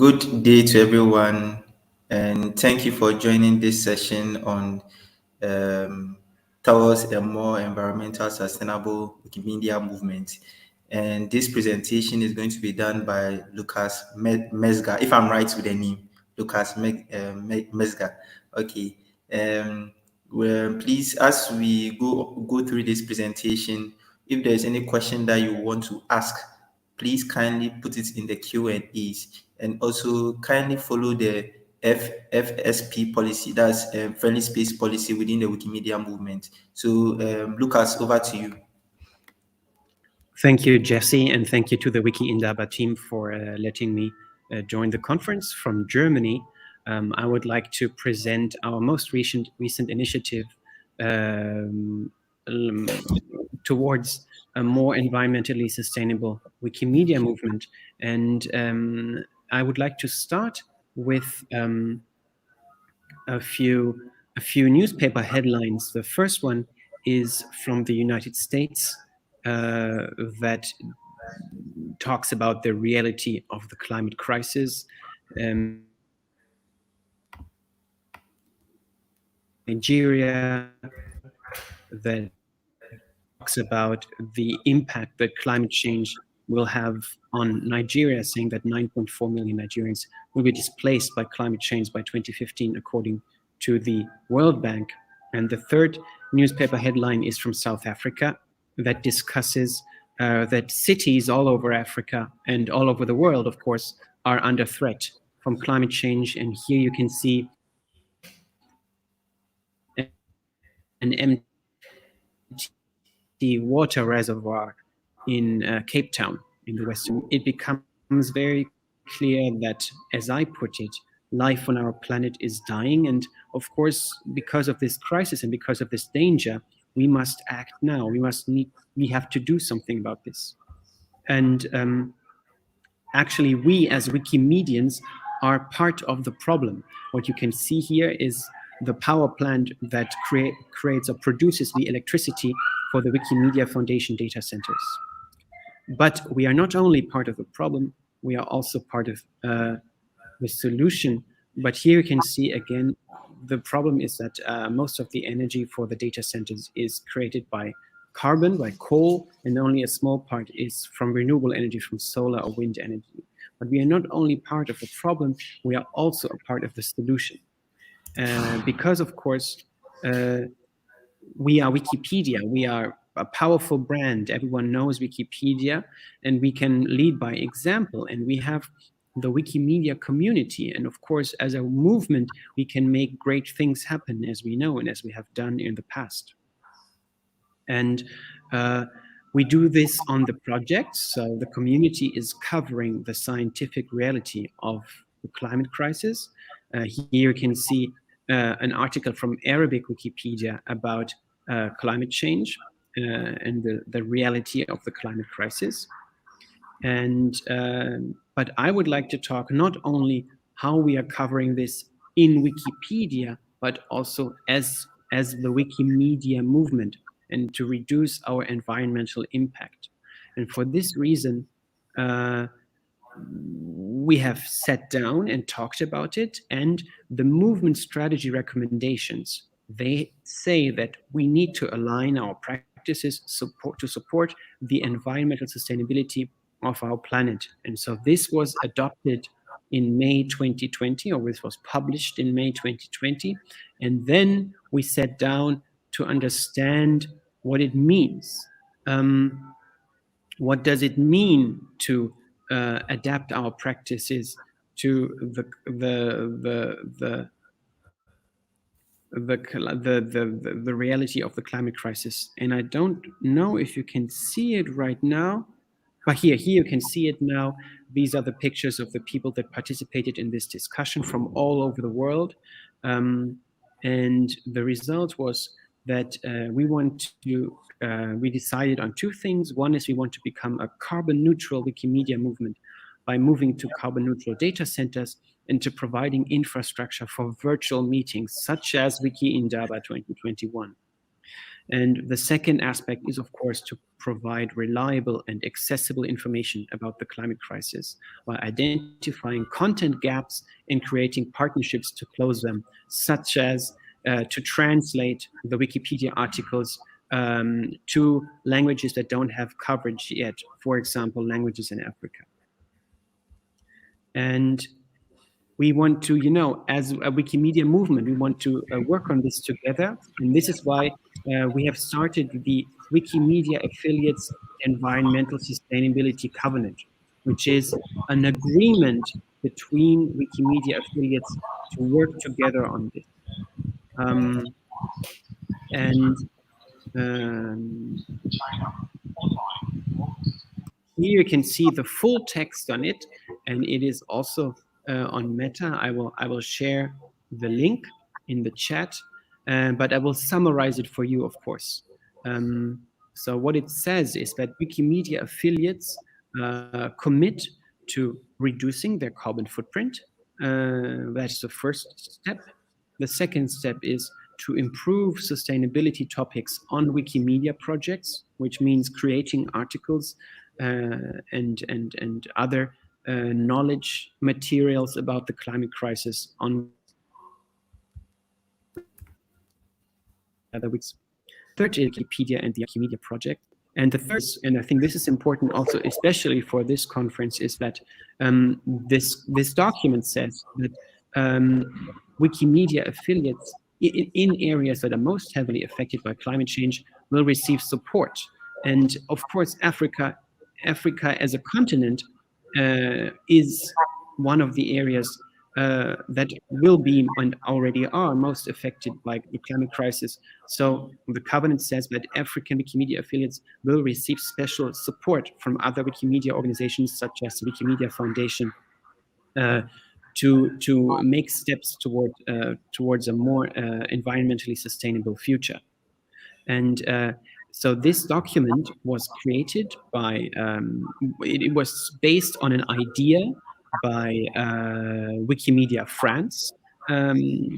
Good day to everyone, and thank you for joining this session on um, towards a more environmental sustainable Wikimedia movement. And this presentation is going to be done by Lucas Mesga, if I'm right with the name, Lucas Mesga. Okay. Well, please, as we go through this presentation, if there's any question that you want to ask, please kindly put it in the Q&As, and also kindly follow the FSP policy, that's friendly space policy within the Wikimedia movement. So Lucas, over to you. Thank you, Jesse, and thank you to the Wikimedians team for letting me join the conference from Germany. I would like to present our most recent initiative towards a more environmentally sustainable Wikimedia movement. And I would like to start with a few newspaper headlines. The first one is from the United States that talks about the reality of the climate crisis. Nigeria, that talks about the impact that climate change will have on Nigeria, saying that 9.4 million Nigerians will be displaced by climate change by 2015, according to the World Bank. And the third newspaper headline is from South Africa, that discusses that cities all over Africa and all over the world, of course, are under threat from climate change. And here you can see an empty water reservoir in Cape Town in the Western. It becomes very clear that, as I put it, life on our planet is dying. And of course, because of this crisis and because of this danger, we must act now. We have to do something about this. And actually, we as Wikimedians are part of the problem. What you can see here is the power plant that creates or produces the electricity for the Wikimedia Foundation data centers. But we are not only part of the problem, we are also part of the solution. But here you can see again, the problem is that most of the energy for the data centers is created by carbon, by coal, and only a small part is from renewable energy, from solar or wind energy. But we are not only part of the problem, we are also a part of the solution. Because, of course, we are Wikipedia. We are a powerful brand. Everyone knows Wikipedia, and we can lead by example. And we have the Wikimedia community. And of course, as a movement, we can make great things happen, as we know and as we have done in the past. And we do this on the project. So the community is covering the scientific reality of the climate crisis. Here you can see an article from Arabic Wikipedia about climate change and the reality of the climate crisis. And but I would like to talk not only how we are covering this in Wikipedia, but also as the Wikimedia movement, and to reduce our environmental impact. And for this reason, we have sat down and talked about it, and the movement strategy recommendations, they say that we need to align our practices to support the environmental sustainability of our planet. And so this was adopted in May 2020, or this was published in May 2020. And then we sat down to understand what it means. What does it mean to adapt our practices to the reality of the climate crisis? And I don't know if you can see it right now, but here you can see it now. These are the pictures of the people that participated in this discussion from all over the world. And the result was that we decided on two things. One is we want to become a carbon neutral Wikimedia movement by moving to carbon neutral data centers and to providing infrastructure for virtual meetings, such as Wiki Indaba 2021. And the second aspect is, of course, to provide reliable and accessible information about the climate crisis while identifying content gaps and creating partnerships to close them, such as to translate the Wikipedia articles to languages that don't have coverage yet, for example, languages in Africa. And we want to, as a Wikimedia movement, we want to work on this together. And this is why we have started the Wikimedia Affiliates Environmental Sustainability Covenant, which is an agreement between Wikimedia affiliates to work together on this. And here you can see the full text on it, and it is also on Meta. I will share the link in the chat, but I will summarize it for you, of course. So what it says is that Wikimedia affiliates commit to reducing their carbon footprint. That's the first step. The second step is to improve sustainability topics on Wikimedia projects, which means creating articles and other knowledge materials about the climate crisis on other weeks. Third is Wikipedia and the Wikimedia project. And the third, and I think this is important also, especially for this conference, is that this document says that Wikimedia affiliates in areas that are most heavily affected by climate change will receive support. And of course, Africa as a continent is one of the areas that will be and already are most affected by the climate crisis. So the covenant says that African Wikimedia affiliates will receive special support from other Wikimedia organizations such as the Wikimedia Foundation to make steps towards a more environmentally sustainable future. And so this document was created by, it was based on an idea by Wikimedia France, and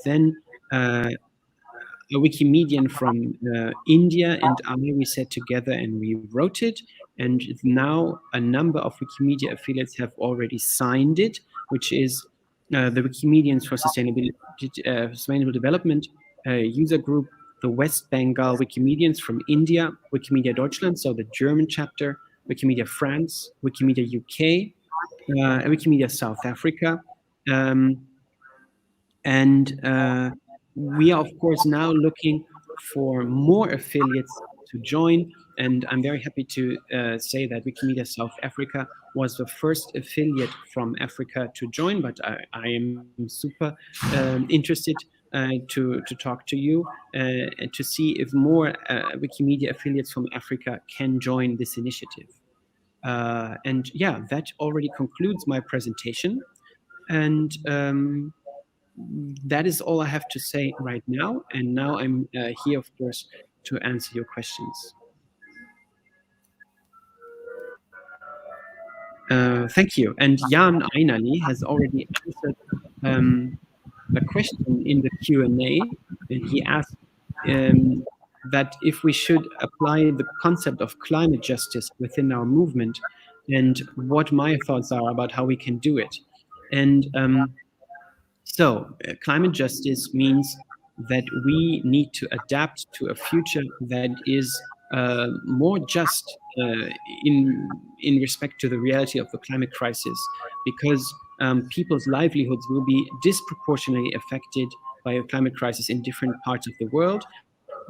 then a Wikimedian from India and I, we sat together and we wrote it. And now a number of Wikimedia affiliates have already signed it, which is the Wikimedians for Sustainable Development user group, the West Bengal Wikimedians from India, Wikimedia Deutschland, so the German chapter, Wikimedia France, Wikimedia UK, Wikimedia South Africa, and we are, of course, now looking for more affiliates to join. And I'm very happy to say that Wikimedia South Africa was the first affiliate from Africa to join, but I am super interested to talk to you and to see if more Wikimedia affiliates from Africa can join this initiative. And yeah, that already concludes my presentation. And that is all I have to say right now. And now I'm here, of course, to answer your questions. Thank you. And Jan Einali has already answered the question in the Q&A. And he asked that if we should apply the concept of climate justice within our movement and what my thoughts are about how we can do it. And so climate justice means that we need to adapt to a future that is more just in respect to the reality of the climate crisis, because people's livelihoods will be disproportionately affected by a climate crisis in different parts of the world.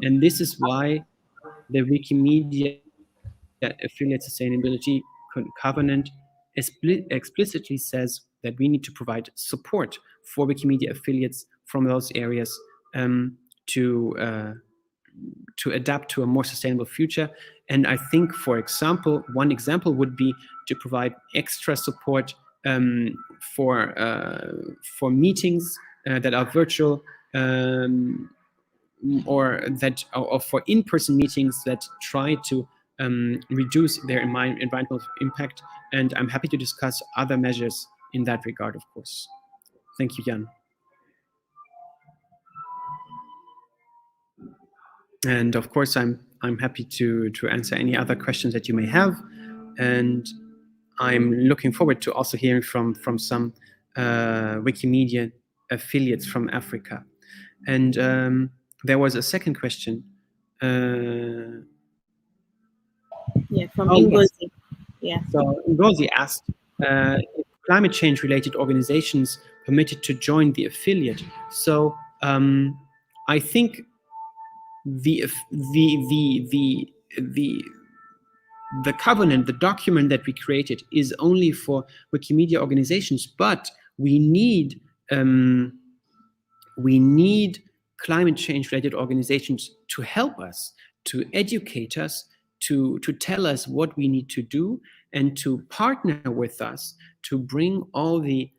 And this is why the Wikimedia Affiliate Sustainability Covenant explicitly says that we need to provide support for Wikimedia affiliates from those areas to adapt to a more sustainable future. And I think, for example, one example would be to provide extra support for meetings that are virtual, or for in-person meetings that try to reduce their environmental impact. And I'm happy to discuss other measures in that regard, of course. Thank you, Jan. And of course, I'm happy to answer any other questions that you may have, and I'm looking forward to also hearing from some Wikimedia affiliates from Africa. And there was a second question. Yeah, from Oh yes. Ngozi. Yeah. So Ngozi asked if climate change related organizations permitted to join the affiliate. So I think the the covenant, the document that we created, is only for Wikimedia organizations, but we need climate change related organizations to help us, to educate us, to tell us what we need to do, and to partner with us to bring all the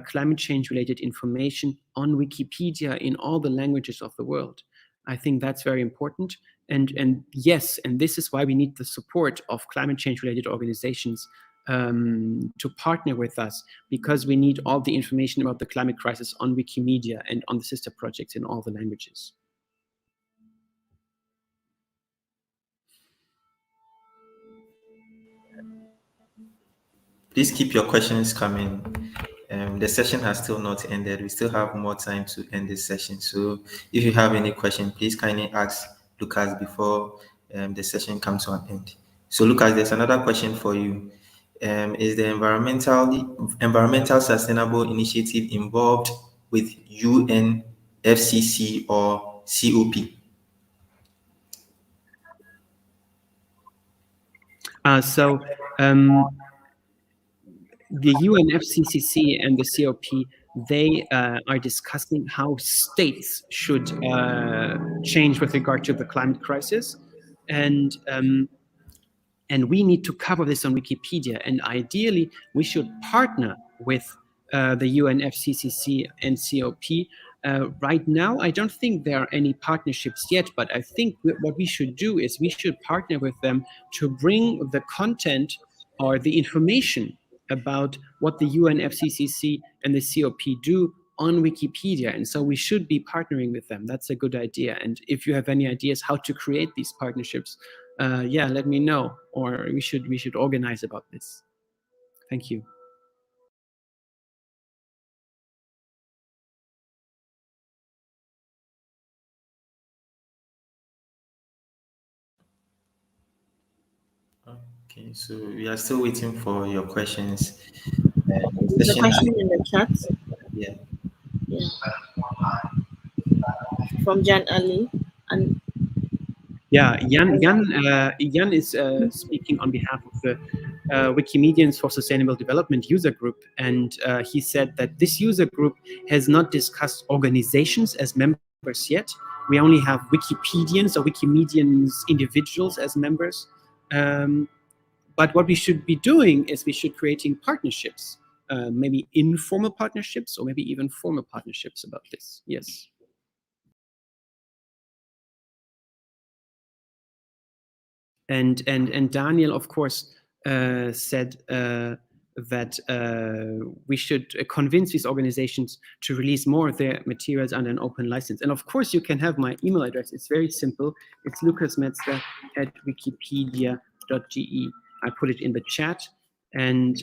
climate change related information on Wikipedia in all the languages of the world. I think that's very important. And yes, and this is why we need the support of climate change related organizations to partner with us, because we need all the information about the climate crisis on Wikimedia and on the sister projects in all the languages. Please keep your questions coming. The session has still not ended. We still have more time to end this session. So if you have any question, please kindly ask Lucas before the session comes to an end. So Lucas, there's another question for you. Is the environmental sustainable initiative involved with UNFCCC or COP? So the UNFCCC and the COP, they are discussing how states should change with regard to the climate crisis, and we need to cover this on Wikipedia. And ideally, we should partner with the UNFCCC and COP. Right now, I don't think there are any partnerships yet, but I think what we should do is we should partner with them to bring the content or the information about what the UNFCCC and the COP do on Wikipedia. And so we should be partnering with them. That's a good idea. And if you have any ideas how to create these partnerships, yeah, let me know, or we should organize about this. Thank you. Okay, so we are still waiting for your questions. There's a question in the chat. Yeah. Yeah. From Jan Ali. And Yeah, Jan is speaking on behalf of the Wikimedians for Sustainable Development user group, and he said that this user group has not discussed organizations as members yet. We only have Wikipedians or Wikimedians individuals as members. But what we should be doing is we should creating partnerships, maybe informal partnerships or maybe even formal partnerships about this. Yes. And Daniel, of course, said that we should convince these organizations to release more of their materials under an open license. And of course, you can have my email address. It's very simple. It's lucasmetzler@wikipedia.ge. I put it in the chat. And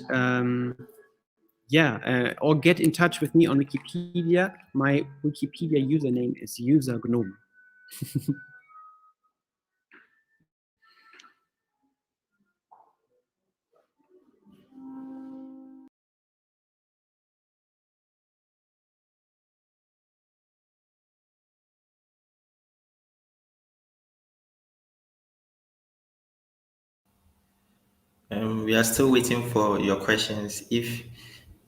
yeah, or get in touch with me on Wikipedia. My Wikipedia username is usergnome. We are still waiting for your questions. If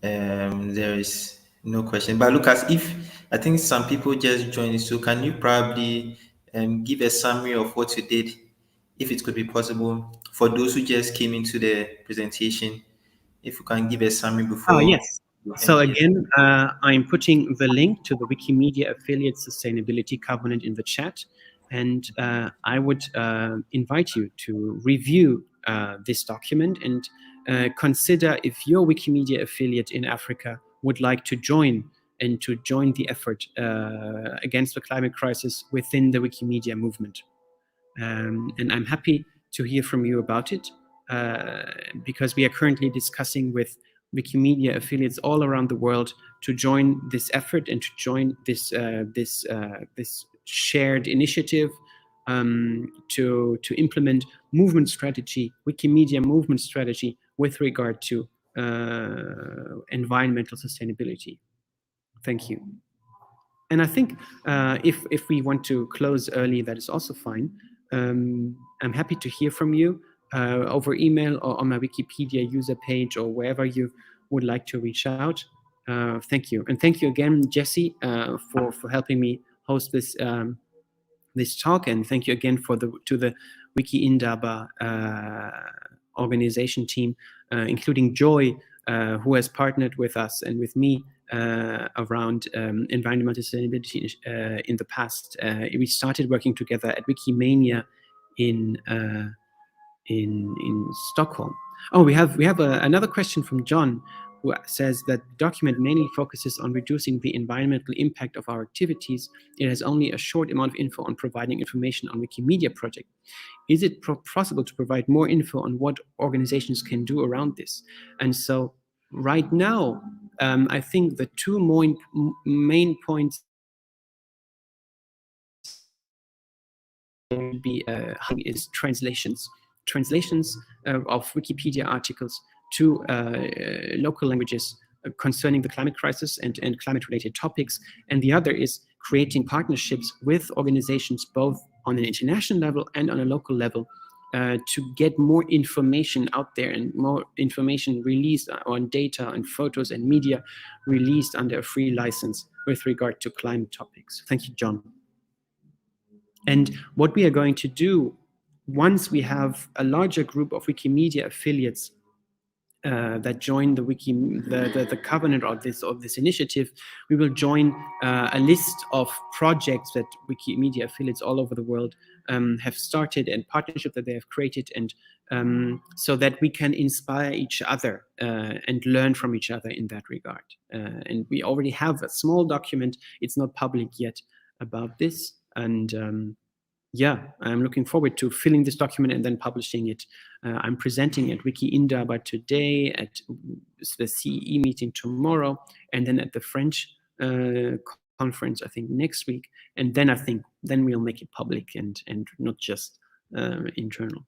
there is no question, but Lucas, if I think some people just joined, so can you probably give a summary of what you did, if it could be possible, for those who just came into the presentation? If you can give a summary before. Oh, yes. So again, I'm putting the link to the Wikimedia Affiliate Sustainability Covenant in the chat. And I would invite you to review this document and consider if your Wikimedia affiliate in Africa would like to join the effort against the climate crisis within the Wikimedia movement. And I'm happy to hear from you about it, because we are currently discussing with Wikimedia affiliates all around the world to join this effort and to join this shared initiative, to implement movement strategy, Wikimedia movement strategy, with regard to environmental sustainability. Thank you. And I think if we want to close early, that is also fine. I'm happy to hear from you over email or on my Wikipedia user page or wherever you would like to reach out. Thank you. And thank you again, Jesse, for helping me host this talk. And thank you again to the Wiki Indaba organization team, including Joy, who has partnered with us and with me around environmental sustainability in the past. We started working together at Wikimania in Stockholm. Oh, we have another question from John, who says that the document mainly focuses on reducing the environmental impact of our activities. It has only a short amount of info on providing information on Wikimedia project. Is it possible to provide more info on what organizations can do around this? And so right now, I think the two main points would be is translations of Wikipedia articles to local languages concerning the climate crisis and climate-related topics. And the other is creating partnerships with organizations both on an international level and on a local level to get more information out there and more information released on data and photos and media released under a free license with regard to climate topics. Thank you, John. And what we are going to do once we have a larger group of Wikimedia affiliates that join the covenant of this initiative, we will join a list of projects that Wikimedia affiliates all over the world have started and partnerships that they have created, and so that we can inspire each other and learn from each other in that regard. And we already have a small document, it's not public yet, about this. And yeah, I'm looking forward to filling this document and then publishing it. I'm presenting at Wiki Indaba today, at the CEE meeting tomorrow, and then at the French conference, I think, next week. And then I think we'll make it public and not just internal.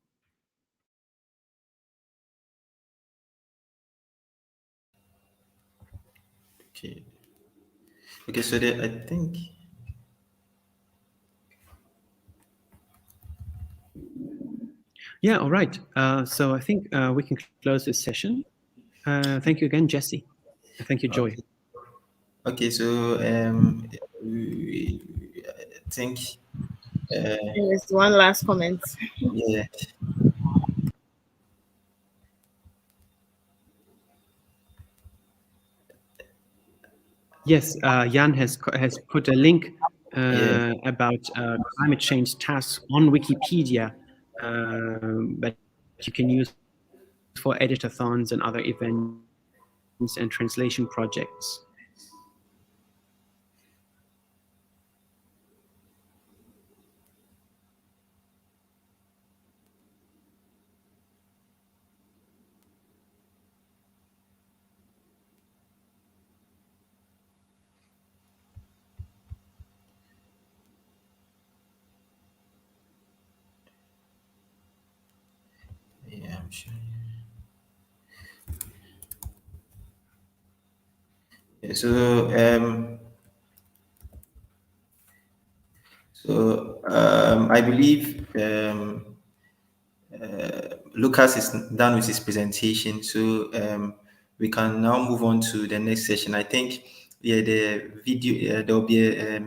Okay, so I think... Yeah, all right. So I think we can close this session. Thank you again, Jesse. Thank you, Joy. Okay, so I think... There's one last comment. Yeah. Yes, Jan has put a link about climate change tasks on Wikipedia that you can use for editathons and other events and translation projects. Yeah, I'm sure. Yeah, so I believe Lucas is done with his presentation, so we can now move on to the next session. I think the video there will be a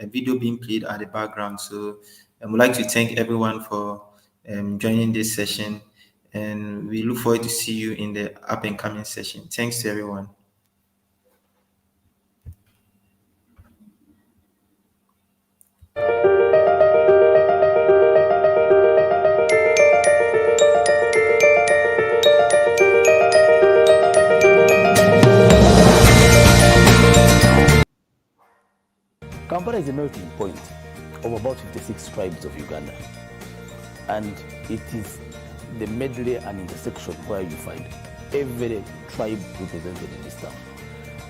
video being played at the background. So I would like to thank everyone for joining this session, and we look forward to see you in the up and coming session. Thanks to everyone. Kampala is a melting point of about 56 tribes of Uganda. and it is the medley and intersection where you find every tribe represented in this town.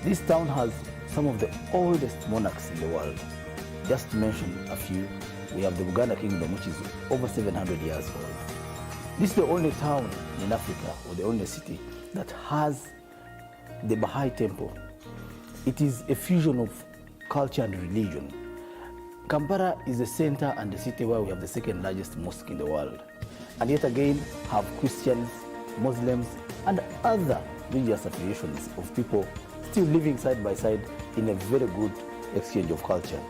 This town has some of the oldest monarchs in the world. Just to mention a few, we have the Buganda Kingdom, which is over 700 years old. This is the only town in Africa, or the only city, that has the Baha'i Temple. It is a fusion of culture and religion. Kampala is the center and the city where we have the second largest mosque in the world. And yet again have Christians, Muslims, and other religious affiliations of people still living side by side in a very good exchange of culture.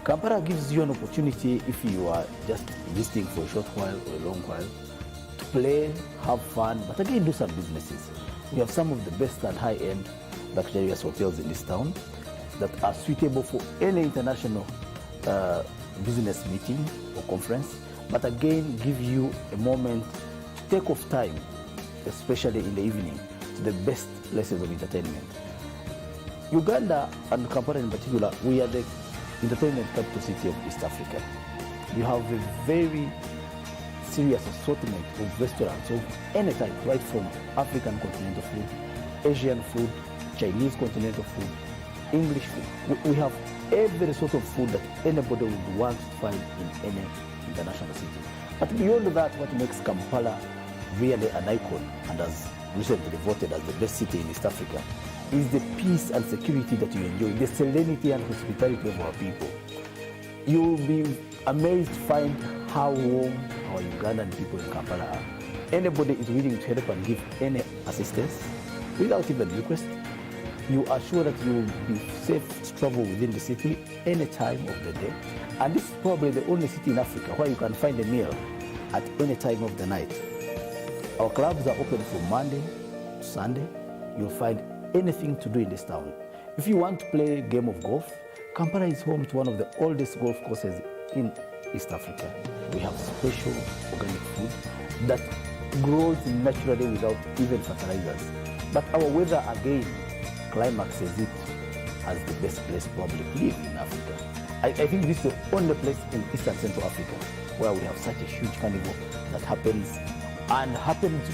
Kampala gives you an opportunity, if you are just visiting for a short while or a long while, to play, have fun, but again do some businesses. We have some of the best and high-end luxurious hotels in this town that are suitable for any international business meeting or conference, but again give you a moment to take off time, especially in the evening, to the best places of entertainment. Uganda and Kampala in particular, we are the entertainment capital city of East Africa. You have a very serious assortment of restaurants of any type, right from African continental food, Asian food, Chinese continental food, English food. We have every sort of food that anybody would want to find in any international city. But beyond that, what makes Kampala really an icon and has recently voted as the best city in East Africa is the peace and security that you enjoy, the serenity and hospitality of our people. You'll be amazed to find how warm our Ugandan people in Kampala are. Anybody is willing to help and give any assistance without even request. You are sure that you will be safe to travel within the city any time of the day. And this is probably the only city in Africa where you can find a meal at any time of the night. Our clubs are open from Monday to Sunday. You'll find anything to do in this town. If you want to play a game of golf, Kampala is home to one of the oldest golf courses in East Africa. We have special organic food that grows naturally without even fertilizers. But our weather again climaxes it as the best place probably to live in Africa. I think this is the only place in East and Central Africa where we have such a huge carnival that happens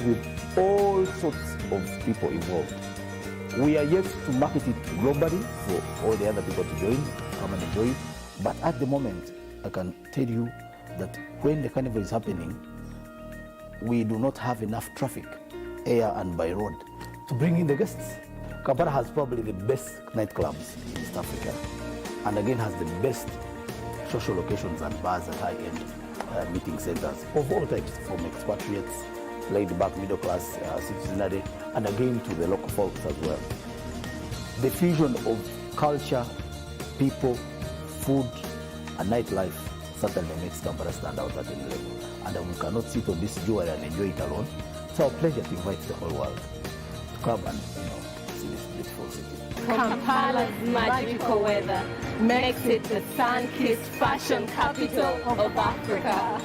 with all sorts of people involved. We are yet to market it globally for all the other people to join, come and enjoy it. But at the moment, I can tell you that when the carnival is happening, we do not have enough traffic, air and by road, to bring in the guests. Kampala has probably the best nightclubs in East Africa, and again has the best social locations and bars and high-end meeting centers of all types, from expatriates, laid-back middle-class citizenry, and again to the local folks as well. The fusion of culture, people, food, and nightlife certainly makes Kampala stand out at any level. And we cannot sit on this jewel and enjoy it alone. It's our pleasure to invite the whole world to come and see this beautiful city. Kampala's magical weather makes it the sun-kissed fashion capital of Africa.